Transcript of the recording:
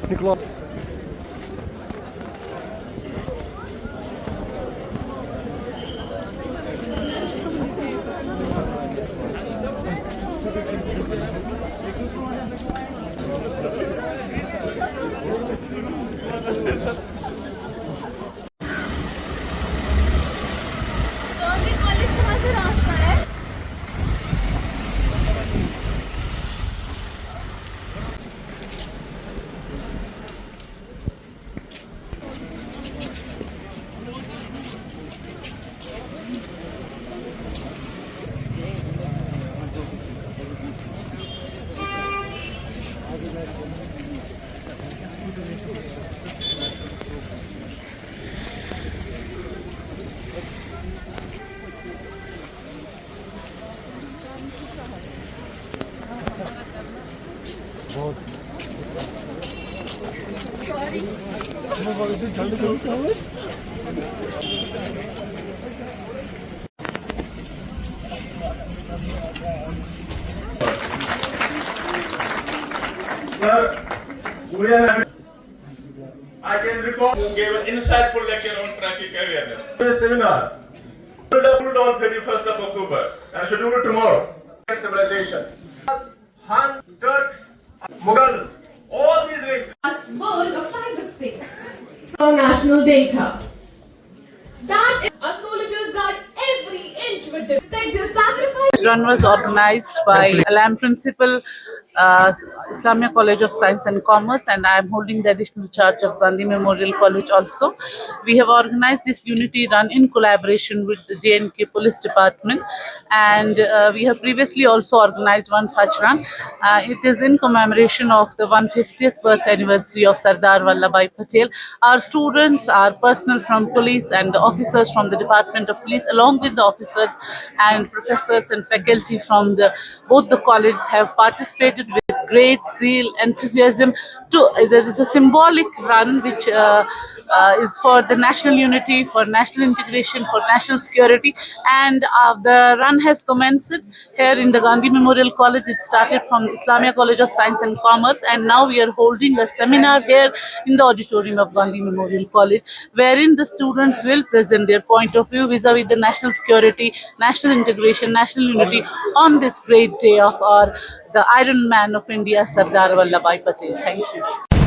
Nicola. College कहाँ से रास्ता है? Sir, we are. I can recall you gave an insightful lecture on traffic awareness. This seminar will be on 31st of October and scheduled tomorrow. Civilization. Han, Turks, Mughal, all these races. World of cyberspace. For national data. That is, our soldiers guard every inch with them. Take their sacrifice. This run was organized by Alam Principal, Islamia College of Science and Commerce, and I am holding the additional charge of Gandhi Memorial College also. We have organized this unity run in collaboration with the J&K Police Department, and we have previously also organized one such run. It is in commemoration of the 150th birth anniversary of Sardar Vallabhbhai Patel. Our students, our personnel from police and the officers from the Department of Police, along with the officers and professors and faculty from both the colleges, have participated with great zeal, enthusiasm. There is a symbolic run which is for the national unity, for national integration, for national security, and the run has commenced here in the Gandhi Memorial College. It started from Islamia College of Science and Commerce, and now we are holding a seminar here in the auditorium of Gandhi Memorial College, wherein the students will present their point of view vis-a-vis the national security, national integration, national unity on this great day of the Iron Man of India, Sardar Vallabhbhai Patel. Thank you.